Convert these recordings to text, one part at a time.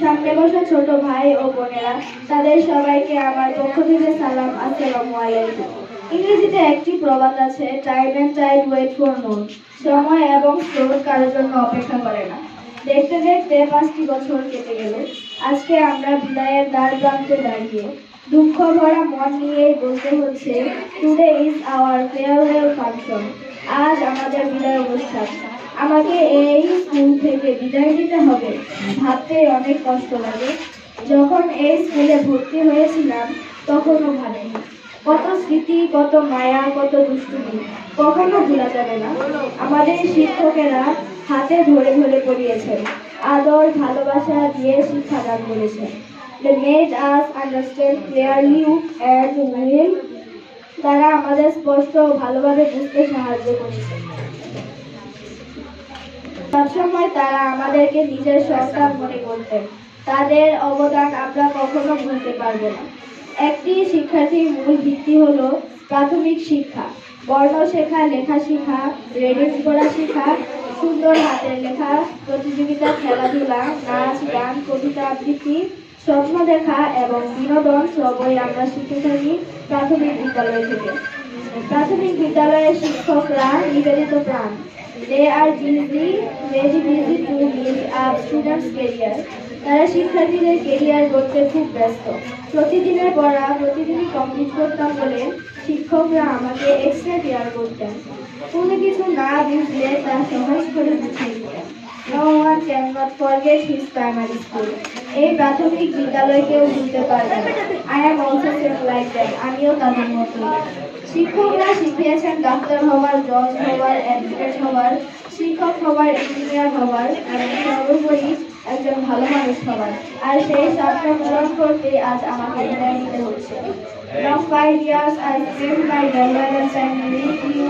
সামনে বসা ছোট ভাই ও বোনেরা, তাদের সবাইকে আমার পক্ষ থেকে সালাম, আসসালামু আলাইকুম। ইংরেজিতে একটি প্রবাদ আছে, time and tide wait for none. সময় এবং স্রোত কারোর জন্য অপেক্ষা করে না। দেখতে দেখতে 5টি বছর কেটে গেল। আজকে আমরা বিদায়ের দ্বার প্রান্তে দাঁড়িয়ে দুঃখ ভরা মন নিয়েই বলতে হচ্ছে, today is our farewell function. আজ আমাদের বিদায় অনুষ্ঠান। আমাকে এই স্কুল থেকে বিদায় নিতে হবে, ভাবতেই অনেক কষ্ট লাগে। যখন এই স্কুলে ভর্তি হয়েছিলাম তখনও ভাবিনি, কত স্মৃতি, কত মায়া, কত দুষ্টুমি কখনো ভোলা যাবে না। আমাদের শিক্ষকেরা হাতে ধরে ধরে পড়িয়েছেন, আদর ভালোবাসা দিয়ে শিক্ষাদান করেছেন। They made us understand clearly and well. তারা আমাদের স্পষ্ট ও ভালোভাবে বুঝতে সাহায্য করেছে। সবসময় তারা আমাদেরকে নিজের সন্তান মনে করতেন। তাদের অবদান আমরা কখনো ভুলতে পারবো না। একটি শিক্ষার্থীর মূল ভিত্তি হলো প্রাথমিক শিক্ষা। বর্ণ শেখা, লেখা শেখা, রেডিং করা শেখা, সুন্দর হাতের লেখা, প্রতিযোগিতা, খেলাধুলা, নাচ, গান, কবিতা আবৃত্তি, স্বপ্ন দেখা এবং বিনোদন সবই আমরা শিখে থাকি প্রাথমিক বিদ্যালয় থেকে। প্রাথমিক বিদ্যালয়ের শিক্ষকরা নিবেদিত প্রাণ। They are very busy to build up students' career. তারা শিক্ষার্থীদের কেরিয়ার গড়তে খুব ব্যস্ত। প্রতিদিনের পড়া প্রতিদিনই কমপ্লিট করতাম বলে শিক্ষকরা আমাকে এক্সট্রা কেয়ার করতেন। কোনো কিছু না বুঝলে তা সহজ করে বুঝিয়ে দিতেন। No one cannot forget his primary school. এই প্রাথমিক বিদ্যালয় কেউ ভুলতে পারবে না। I am also same like that. আমিও তাদের মতো। শিক্ষকরা শিখিয়েছেন ডাক্তার হওয়ার, জজ হওয়ার, অ্যাডভোকেট হওয়ার, শিক্ষক হওয়ার, ইঞ্জিনিয়ার হওয়ার এবং সর্বোপরি একজন ভালো মানুষ হওয়ার। আর সেই স্বপ্ন পূরণ করতে আজ আমাকে বিদায় নিতে হচ্ছে। Now 5 years I spent my valuable time with you.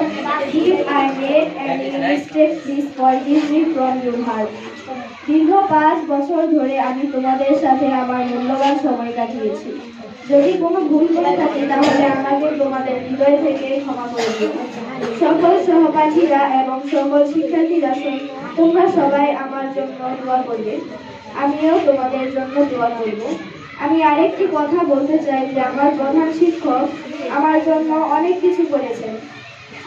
If I made any mistake, please forgive me from your heart. দীর্ঘ 5 বছর ধরে আমি তোমাদের সাথে আমার মূল্যবান সময় কাটিয়েছি। যদি কোনো ভুল করে থাকি তাহলে আমাকে তোমাদের হৃদয় থেকে ক্ষমা করে দিও। সকল সহপাঠীরা এবং সকল শিক্ষার্থীরা, তোমরা সবাই আমার জন্য দোয়া করবে। আমিও তোমাদের জন্য দোয়া করব। আমি আরেকটি কথা বলতে চাই যে আমার প্রধান শিক্ষক আমার জন্য অনেক কিছু করেছেন।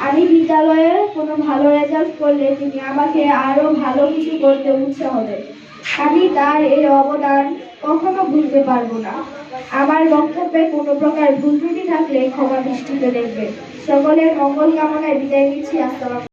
আমি বিদ্যালয়ে কোনো ভালো রেজাল্ট করলে তিনি আমাকে আরো ভালো কিছু করতে উৎসাহ দেন। আমি তার এই অবদান কখনো ভুলতে পারবো না। আমার বক্তব্যে কোনো প্রকার ভুল ত্রুটি থাকলে ক্ষমা দৃষ্টিতে দেখবেন। সকলের মঙ্গল কামনায় বিদায় নিচ্ছি। আসসালাম।